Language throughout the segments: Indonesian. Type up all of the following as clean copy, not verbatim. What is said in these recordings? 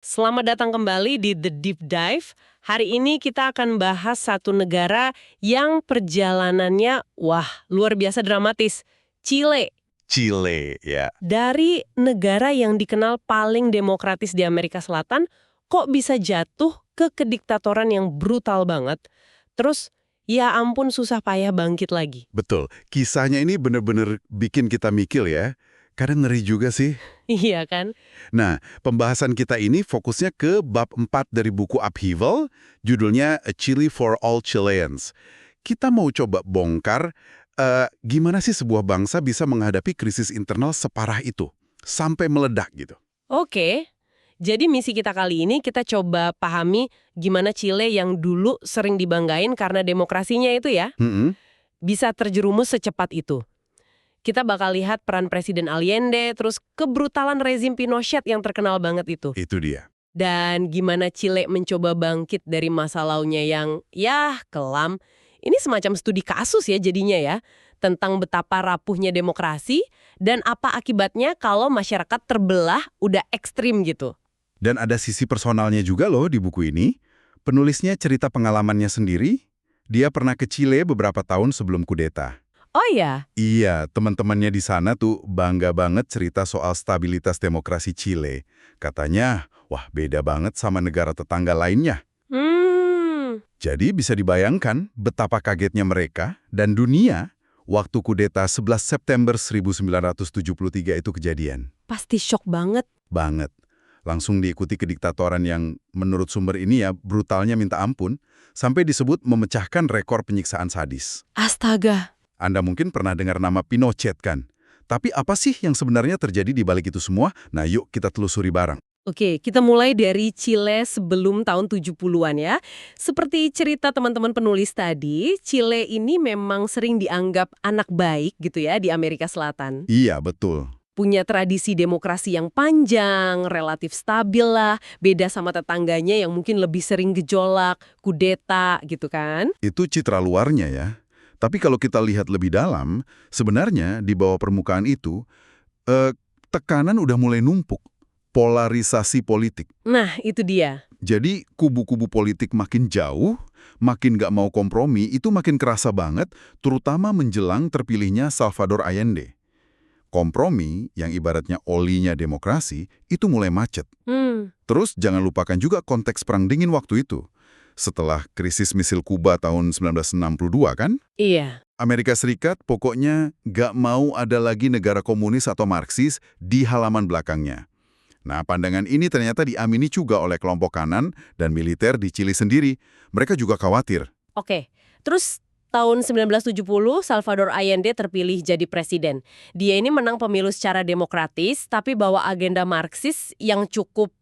Selamat datang kembali di The Deep Dive. Hari ini kita akan bahas satu negara yang perjalanannya, wah, luar biasa dramatis. Chile. Chile, ya. Dari negara yang dikenal paling demokratis di Amerika Selatan, kok bisa jatuh ke kediktatoran yang brutal banget. Terus, ya ampun susah payah bangkit lagi. Betul. Kisahnya ini benar-benar bikin kita mikir ya. Kadang ngeri juga sih. Iya kan? Nah, pembahasan kita ini fokusnya ke bab 4 dari buku Upheaval, judulnya A Chile for All Chileans. Kita mau coba bongkar gimana sih sebuah bangsa bisa menghadapi krisis internal separah itu, sampai meledak gitu. Oke. Jadi misi kita kali ini kita coba pahami gimana Chile yang dulu sering dibanggain karena demokrasinya itu ya, Mm-mm. bisa terjerumus secepat itu. Kita bakal lihat peran Presiden Allende, terus kebrutalan rezim Pinochet yang terkenal banget itu. Itu dia. Dan gimana Chile mencoba bangkit dari masa launya yang, ya, kelam. Ini semacam studi kasus ya jadinya ya, tentang betapa rapuhnya demokrasi dan apa akibatnya kalau masyarakat terbelah udah ekstrim gitu. Dan ada sisi personalnya juga loh di buku ini. Penulisnya cerita pengalamannya sendiri. Dia pernah ke Chile beberapa tahun sebelum kudeta. Oh ya? Iya, teman-temannya di sana tuh bangga banget cerita soal stabilitas demokrasi Chile. Katanya, wah beda banget sama negara tetangga lainnya. Jadi bisa dibayangkan betapa kagetnya mereka dan dunia waktu kudeta 11 September 1973 itu kejadian. Pasti shock banget. Banget. Langsung diikuti kediktatoran yang menurut sumber ini ya brutalnya minta ampun, sampai disebut memecahkan rekor penyiksaan sadis. Astaga. Anda mungkin pernah dengar nama Pinochet kan? Tapi apa sih yang sebenarnya terjadi di balik itu semua? Nah yuk kita telusuri bareng. Oke, kita mulai dari Chile sebelum tahun 70-an ya. Seperti cerita teman-teman penulis tadi, Chile ini memang sering dianggap anak baik gitu ya di Amerika Selatan. Iya, betul. Punya tradisi demokrasi yang panjang, relatif stabil lah, beda sama tetangganya yang mungkin lebih sering gejolak, kudeta gitu kan. Itu citra luarnya ya. Tapi kalau kita lihat lebih dalam, sebenarnya di bawah permukaan itu, tekanan udah mulai numpuk. Polarisasi politik. Nah, itu dia. Jadi kubu-kubu politik makin jauh, makin nggak mau kompromi, itu makin kerasa banget, terutama menjelang terpilihnya Salvador Allende. Kompromi, yang ibaratnya olinya demokrasi, itu mulai macet. Terus jangan lupakan juga konteks Perang Dingin waktu itu. Setelah krisis misil Kuba tahun 1962 kan? Iya. Amerika Serikat pokoknya nggak mau ada lagi negara komunis atau Marxis di halaman belakangnya. Nah, pandangan ini ternyata diamini juga oleh kelompok kanan dan militer di Chile sendiri. Mereka juga khawatir. Oke, terus tahun 1970 Salvador Allende terpilih jadi presiden. Dia ini menang pemilu secara demokratis, tapi bawa agenda Marxis yang cukup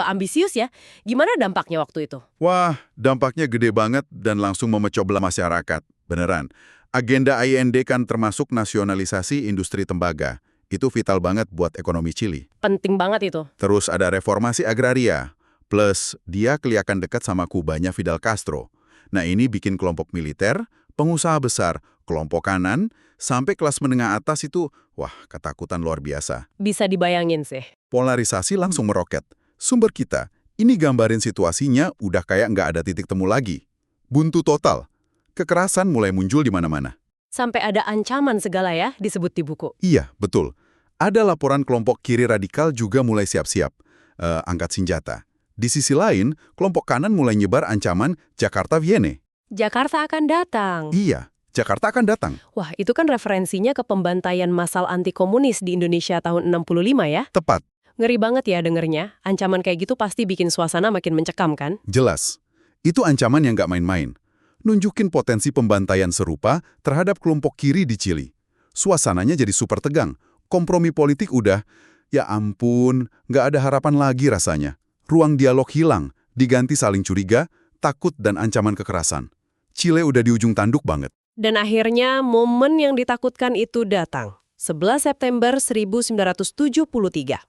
ambisius ya. Gimana dampaknya waktu itu? Wah, dampaknya gede banget dan langsung memecah belah masyarakat. Beneran. Agenda Allende kan termasuk nasionalisasi industri tembaga. Itu vital banget buat ekonomi Chile. Penting banget itu. Terus ada reformasi agraria, plus dia kelihatan dekat sama kubanya Fidel Castro. Nah ini bikin kelompok militer, pengusaha besar, kelompok kanan, sampai kelas menengah atas itu, wah ketakutan luar biasa. Bisa dibayangin sih. Polarisasi langsung meroket. Sumber kita, ini gambarin situasinya udah kayak nggak ada titik temu lagi. Buntu total. Kekerasan mulai muncul di mana-mana. Sampai ada ancaman segala ya disebut di buku. Iya, betul. Ada laporan kelompok kiri radikal juga mulai siap-siap angkat senjata. Di sisi lain, kelompok kanan mulai nyebar ancaman Jakarta Viene. Jakarta akan datang. Iya, Jakarta akan datang. Wah, itu kan referensinya ke pembantaian massal anti-komunis di Indonesia tahun 65 ya. Tepat, Ngeri banget ya dengernya. Ancaman kayak gitu pasti bikin suasana makin mencekam kan? jelas. Itu ancaman yang nggak main-main. Nunjukin potensi pembantaian serupa terhadap kelompok kiri di Chile. Suasananya jadi super tegang. Kompromi politik udah, ya ampun, nggak ada harapan lagi rasanya. Ruang dialog hilang, diganti saling curiga, takut dan ancaman kekerasan. Chile udah di ujung tanduk banget. Dan akhirnya momen yang ditakutkan itu datang. 11 September 1973.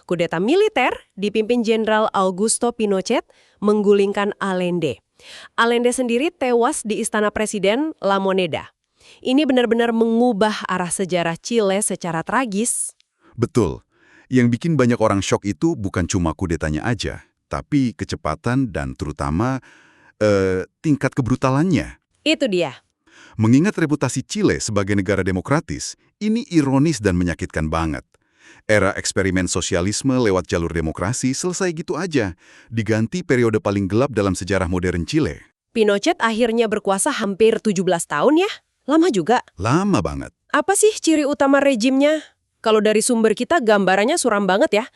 Kudeta militer dipimpin Jenderal Augusto Pinochet menggulingkan Allende. Allende sendiri tewas di Istana Presiden La Moneda. Ini benar-benar mengubah arah sejarah Chile secara tragis. Betul. Yang bikin banyak orang shock itu bukan cuma kudetanya aja. tapi kecepatan dan terutama tingkat kebrutalannya. Itu dia. Mengingat reputasi Chile sebagai negara demokratis, ini ironis dan menyakitkan banget. Era eksperimen sosialisme lewat jalur demokrasi selesai gitu aja, diganti periode paling gelap dalam sejarah modern Chile. Pinochet akhirnya berkuasa hampir 17 tahun ya? Lama juga. Lama banget. Apa sih ciri utama rejimnya? Kalau dari sumber kita gambarannya suram banget ya.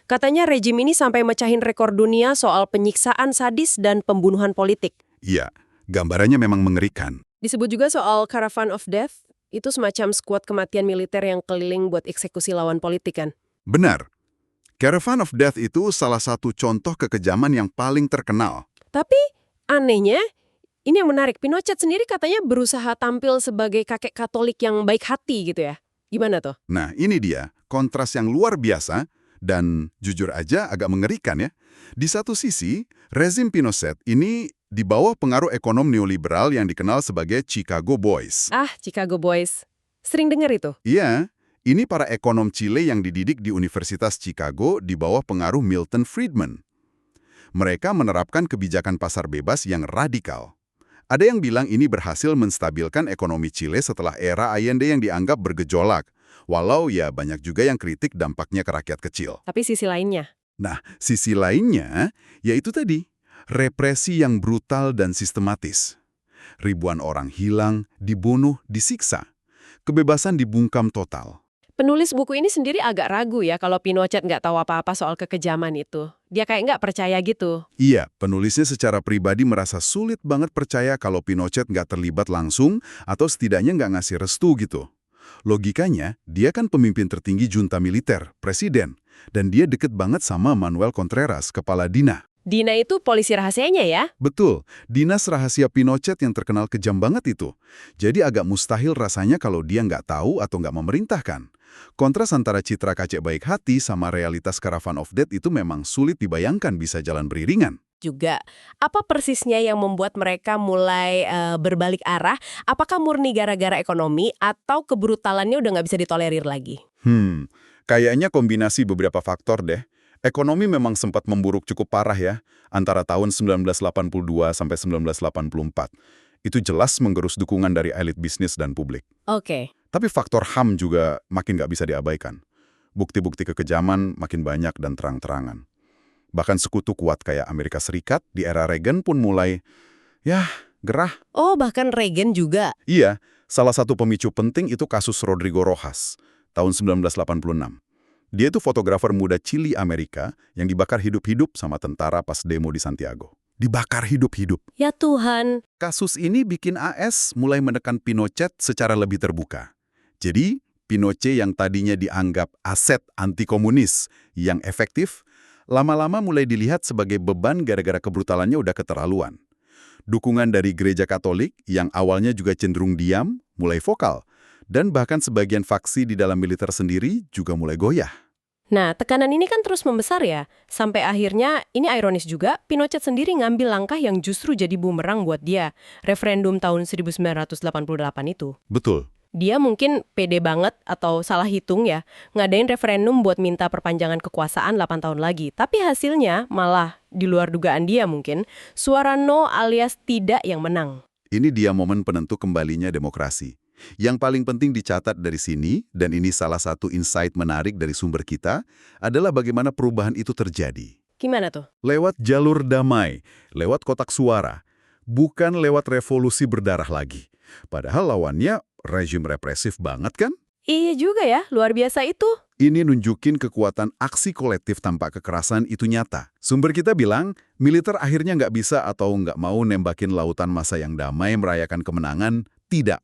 Katanya rejim ini sampai mecahin rekor dunia soal penyiksaan sadis dan pembunuhan politik. Iya, gambarannya memang mengerikan. Disebut juga soal Caravan of Death, itu semacam skuad kematian militer yang keliling buat eksekusi lawan politik kan? Benar. Caravan of Death itu salah satu contoh kekejaman yang paling terkenal. Tapi anehnya, ini yang menarik, Pinochet sendiri katanya berusaha tampil sebagai kakek Katolik yang baik hati gitu ya. Gimana tuh? Nah, ini dia, kontras yang luar biasa dan jujur aja agak mengerikan ya. Di satu sisi, rezim Pinochet ini di bawah pengaruh ekonom neoliberal yang dikenal sebagai Chicago Boys. Ah, Chicago Boys. Sering dengar itu? Iya, ini para ekonom Chile yang dididik di Universitas Chicago di bawah pengaruh Milton Friedman. Mereka menerapkan kebijakan pasar bebas yang radikal. Ada yang bilang ini berhasil menstabilkan ekonomi Chile setelah era Allende yang dianggap bergejolak. Walau ya banyak juga yang kritik dampaknya ke rakyat kecil. Tapi sisi lainnya. Nah, sisi lainnya yaitu tadi, represi yang brutal dan sistematis. Ribuan orang hilang, dibunuh, disiksa. Kebebasan dibungkam total. Penulis buku ini sendiri agak ragu ya kalau Pinochet nggak tahu apa-apa soal kekejaman itu. Dia kayak nggak percaya gitu. Iya, penulisnya secara pribadi merasa sulit banget percaya kalau Pinochet nggak terlibat langsung atau setidaknya nggak ngasih restu gitu. Logikanya, dia kan pemimpin tertinggi junta militer, presiden, dan dia deket banget sama Manuel Contreras, kepala DINA. Dina itu polisi rahasianya ya? Betul, dinas rahasia Pinochet yang terkenal kejam banget itu. Jadi agak mustahil rasanya kalau dia nggak tahu atau nggak memerintahkan. Kontras antara citra kacek baik hati sama realitas Caravan of Death itu memang sulit dibayangkan bisa jalan beriringan. Juga. Apa persisnya yang membuat mereka mulai berbalik arah? Apakah murni gara-gara ekonomi atau kebrutalannya udah nggak bisa ditolerir lagi? Kayaknya kombinasi beberapa faktor deh. Ekonomi memang sempat memburuk cukup parah ya, antara tahun 1982 sampai 1984. Itu jelas menggerus dukungan dari elit bisnis dan publik. Oke. Tapi faktor HAM juga makin nggak bisa diabaikan. Bukti-bukti kekejaman makin banyak dan terang-terangan. Bahkan sekutu kuat kayak Amerika Serikat di era Reagan pun mulai, gerah. Oh, bahkan Reagan juga. Iya, salah satu pemicu penting itu kasus Rodrigo Rojas, tahun 1986. Dia itu fotografer muda Chili Amerika yang dibakar hidup-hidup sama tentara pas demo di Santiago. Dibakar hidup-hidup. Ya Tuhan. Kasus ini bikin AS mulai menekan Pinochet secara lebih terbuka. Jadi, Pinochet yang tadinya dianggap aset anti-komunis yang efektif, lama-lama mulai dilihat sebagai beban gara-gara kebrutalannya udah keterlaluan. Dukungan dari gereja Katolik yang awalnya juga cenderung diam, mulai vokal. Dan bahkan sebagian faksi di dalam militer sendiri juga mulai goyah. Nah, tekanan ini kan terus membesar ya. Sampai akhirnya, ini ironis juga, Pinochet sendiri ngambil langkah yang justru jadi bumerang buat dia. Referendum tahun 1988 itu. Betul. Dia mungkin pede banget atau salah hitung ya, ngadain referendum buat minta perpanjangan kekuasaan 8 tahun lagi. Tapi hasilnya malah di luar dugaan dia mungkin, suara no alias tidak yang menang. Ini dia momen penentu kembalinya demokrasi. Yang paling penting dicatat dari sini, dan ini salah satu insight menarik dari sumber kita, adalah bagaimana perubahan itu terjadi. Gimana tuh? Lewat jalur damai, lewat kotak suara, bukan lewat revolusi berdarah lagi. Padahal lawannya rejim represif banget kan? Iya juga ya, luar biasa itu. Ini nunjukin kekuatan aksi kolektif tanpa kekerasan itu nyata. Sumber kita bilang, militer akhirnya nggak bisa atau nggak mau nembakin lautan massa yang damai merayakan kemenangan. Tidak.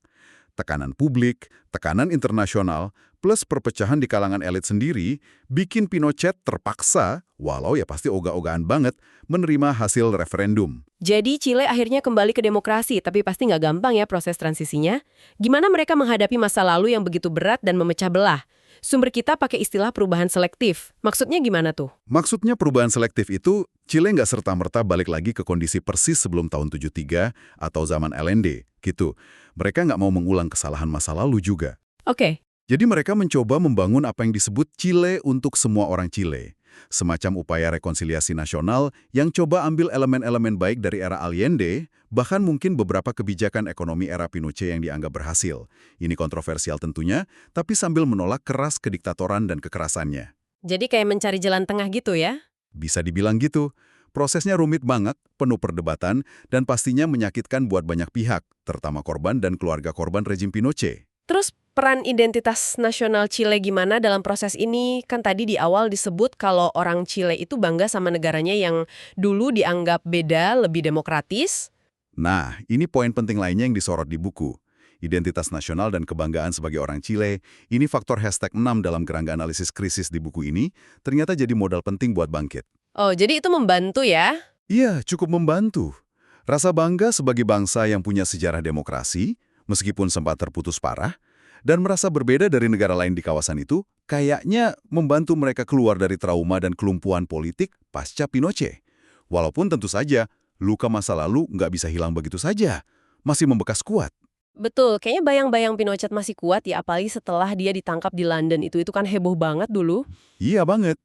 Tekanan publik, tekanan internasional, plus perpecahan di kalangan elit sendiri, bikin Pinochet terpaksa, walau ya pasti ogah-ogahan banget, menerima hasil referendum. Jadi Chile akhirnya kembali ke demokrasi, tapi pasti nggak gampang ya proses transisinya. Gimana mereka menghadapi masa lalu yang begitu berat dan memecah belah? Sumber kita pakai istilah perubahan selektif. Maksudnya gimana tuh? Maksudnya perubahan selektif itu, Chile nggak serta-merta balik lagi ke kondisi persis sebelum tahun 73 atau zaman Allende, gitu. Mereka nggak mau mengulang kesalahan masa lalu juga. Oke. Jadi mereka mencoba membangun apa yang disebut Chile untuk semua orang Chile. Semacam upaya rekonsiliasi nasional yang coba ambil elemen-elemen baik dari era Allende, bahkan mungkin beberapa kebijakan ekonomi era Pinochet yang dianggap berhasil. Ini kontroversial tentunya, tapi sambil menolak keras kediktatoran dan kekerasannya. Jadi kayak mencari jalan tengah gitu ya? Bisa dibilang gitu. Prosesnya rumit banget, penuh perdebatan, dan pastinya menyakitkan buat banyak pihak, terutama korban dan keluarga korban rejim Pinochet. Terus peran identitas nasional Chile gimana dalam proses ini? Kan tadi di awal disebut kalau orang Chile itu bangga sama negaranya yang dulu dianggap beda, lebih demokratis. Nah, ini poin penting lainnya yang disorot di buku. Identitas nasional dan kebanggaan sebagai orang Chile, ini faktor #6 dalam kerangka analisis krisis di buku ini, ternyata jadi modal penting buat bangkit. Oh, jadi itu membantu ya? Iya, cukup membantu. Rasa bangga sebagai bangsa yang punya sejarah demokrasi, meskipun sempat terputus parah, dan merasa berbeda dari negara lain di kawasan itu, kayaknya membantu mereka keluar dari trauma dan kelumpuhan politik pasca Pinochet. Walaupun tentu saja, luka masa lalu nggak bisa hilang begitu saja, masih membekas kuat. Betul, kayaknya bayang-bayang Pinochet masih kuat ya, apalagi setelah dia ditangkap di London. Itu kan heboh banget dulu. Iya banget.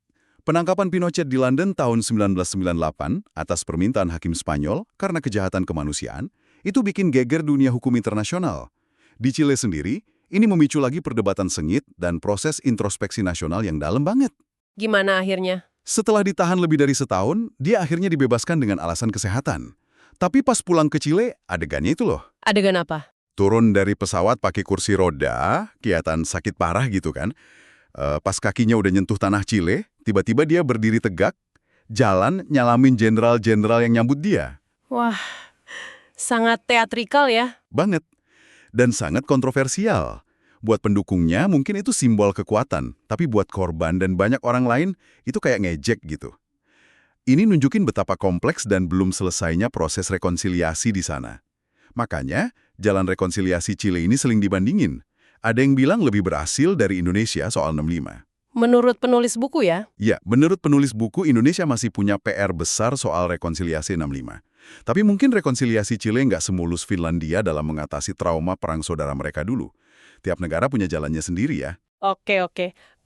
Penangkapan Pinochet di London tahun 1998 atas permintaan hakim Spanyol karena kejahatan kemanusiaan, itu bikin geger dunia hukum internasional. Di Chile sendiri, ini memicu lagi perdebatan sengit dan proses introspeksi nasional yang dalam banget. Gimana akhirnya? Setelah ditahan lebih dari setahun, dia akhirnya dibebaskan dengan alasan kesehatan. Tapi pas pulang ke Chile, adegannya itu loh. Adegan apa? Turun dari pesawat pakai kursi roda, kelihatan sakit parah gitu kan. Pas kakinya udah nyentuh tanah Chile, tiba-tiba dia berdiri tegak, jalan nyalamin jenderal-jenderal yang nyambut dia. Wah, sangat teatrikal ya. Banget. Dan sangat kontroversial. Buat pendukungnya mungkin itu simbol kekuatan, tapi buat korban dan banyak orang lain itu kayak ngejek gitu. Ini nunjukin betapa kompleks dan belum selesainya proses rekonsiliasi di sana. Makanya, jalan rekonsiliasi Chile ini sering dibandingin. Ada yang bilang lebih berhasil dari Indonesia soal 65. Menurut penulis buku ya? Ya, menurut penulis buku, Indonesia masih punya PR besar soal rekonsiliasi 65. Tapi mungkin rekonsiliasi Chile nggak semulus Finlandia dalam mengatasi trauma perang saudara mereka dulu. Tiap negara punya jalannya sendiri ya. Oke.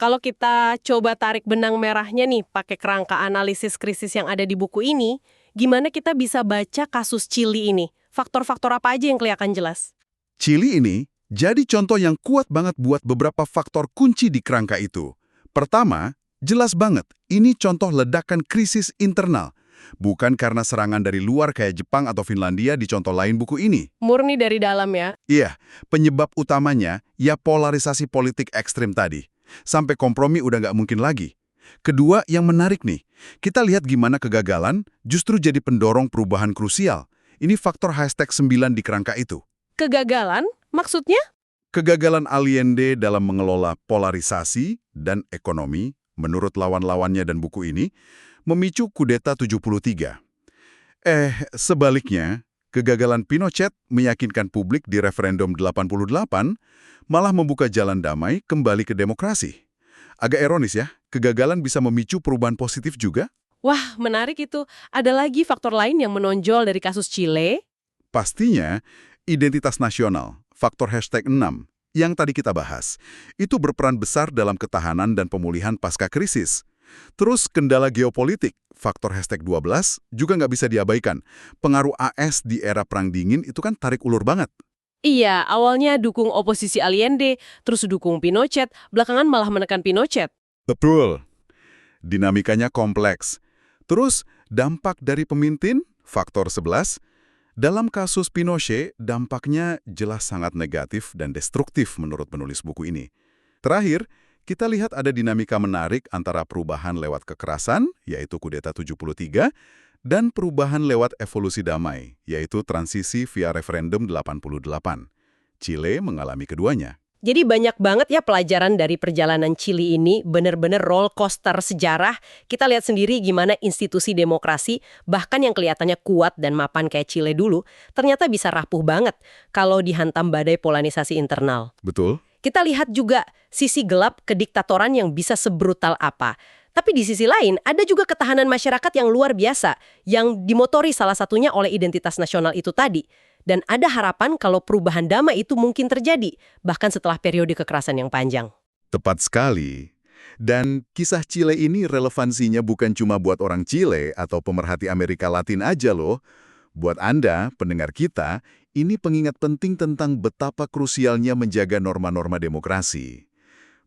Kalau kita coba tarik benang merahnya nih, pakai kerangka analisis krisis yang ada di buku ini, gimana kita bisa baca kasus Chile ini? Faktor-faktor apa aja yang kelihatan jelas? Chile ini jadi contoh yang kuat banget buat beberapa faktor kunci di kerangka itu. Pertama, jelas banget, ini contoh ledakan krisis internal. Bukan karena serangan dari luar kayak Jepang atau Finlandia di contoh lain buku ini. Murni dari dalam ya? Iya, penyebab utamanya ya polarisasi politik ekstrim tadi. Sampai kompromi udah nggak mungkin lagi. Kedua, yang menarik nih, kita lihat gimana kegagalan justru jadi pendorong perubahan krusial. Ini faktor #9 di kerangka itu. Kegagalan? Maksudnya? Kegagalan Allende dalam mengelola polarisasi dan ekonomi, menurut lawan-lawannya dan buku ini, memicu kudeta 73. Sebaliknya, kegagalan Pinochet meyakinkan publik di referendum 88 malah membuka jalan damai kembali ke demokrasi. Agak ironis ya, kegagalan bisa memicu perubahan positif juga? Wah, menarik itu. Ada lagi faktor lain yang menonjol dari kasus Chile? Pastinya, identitas nasional, faktor #6, yang tadi kita bahas, itu berperan besar dalam ketahanan dan pemulihan pasca krisis. Terus kendala geopolitik, faktor #12, juga nggak bisa diabaikan. Pengaruh AS di era Perang Dingin itu kan tarik ulur banget. Iya, awalnya dukung oposisi Allende, terus dukung Pinochet, belakangan malah menekan Pinochet. Betul. Dinamikanya kompleks. Terus, dampak dari pemimpin, faktor 11, dalam kasus Pinochet, dampaknya jelas sangat negatif dan destruktif menurut penulis buku ini. Terakhir, kita lihat ada dinamika menarik antara perubahan lewat kekerasan, yaitu kudeta 73, dan perubahan lewat evolusi damai, yaitu transisi via referendum 88. Chile mengalami keduanya. Jadi banyak banget ya pelajaran dari perjalanan Chile ini, bener-bener roller coaster sejarah. Kita lihat sendiri gimana institusi demokrasi, bahkan yang kelihatannya kuat dan mapan kayak Chile dulu, ternyata bisa rapuh banget kalau dihantam badai polarisasi internal. Betul? Kita lihat juga sisi gelap kediktatoran yang bisa sebrutal apa. Tapi di sisi lain, ada juga ketahanan masyarakat yang luar biasa, yang dimotori salah satunya oleh identitas nasional itu tadi. Dan ada harapan kalau perubahan damai itu mungkin terjadi, bahkan setelah periode kekerasan yang panjang. Tepat sekali. Dan kisah Chile ini relevansinya bukan cuma buat orang Chile atau pemerhati Amerika Latin aja loh. Buat Anda, pendengar kita, ini pengingat penting tentang betapa krusialnya menjaga norma-norma demokrasi.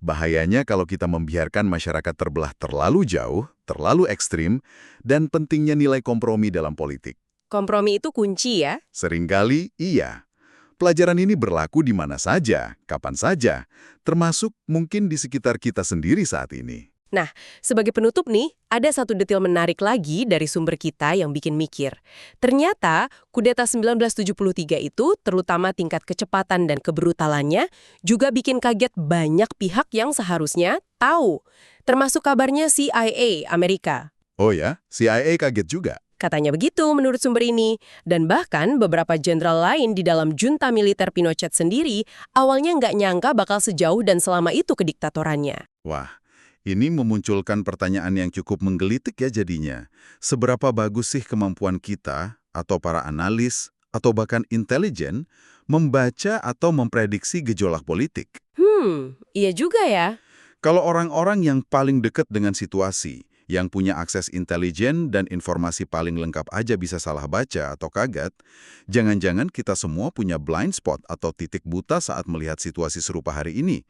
Bahayanya kalau kita membiarkan masyarakat terbelah terlalu jauh, terlalu ekstrim, dan pentingnya nilai kompromi dalam politik. Kompromi itu kunci ya. Seringkali iya. Pelajaran ini berlaku di mana saja, kapan saja, termasuk mungkin di sekitar kita sendiri saat ini. Nah, sebagai penutup nih, ada satu detail menarik lagi dari sumber kita yang bikin mikir. Ternyata, kudeta 1973 itu, terutama tingkat kecepatan dan kebrutalannya, juga bikin kaget banyak pihak yang seharusnya tahu. Termasuk kabarnya CIA, Amerika. Oh ya, CIA kaget juga. Katanya begitu menurut sumber ini. Dan bahkan beberapa jenderal lain di dalam junta militer Pinochet sendiri awalnya nggak nyangka bakal sejauh dan selama itu kediktatorannya. Wah, ini memunculkan pertanyaan yang cukup menggelitik ya jadinya. Seberapa bagus sih kemampuan kita, atau para analis, atau bahkan intelijen, membaca atau memprediksi gejolak politik? Iya juga ya. Kalau orang-orang yang paling dekat dengan situasi, yang punya akses intelijen dan informasi paling lengkap aja bisa salah baca atau kaget, jangan-jangan kita semua punya blind spot atau titik buta saat melihat situasi serupa hari ini.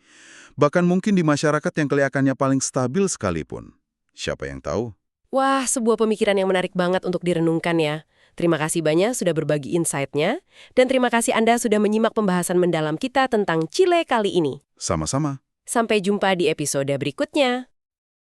Bahkan mungkin di masyarakat yang kelihatannya paling stabil sekalipun. Siapa yang tahu? Wah, sebuah pemikiran yang menarik banget untuk direnungkan ya. Terima kasih banyak sudah berbagi insight-nya, dan terima kasih Anda sudah menyimak pembahasan mendalam kita tentang Chile kali ini. Sama-sama. Sampai jumpa di episode berikutnya.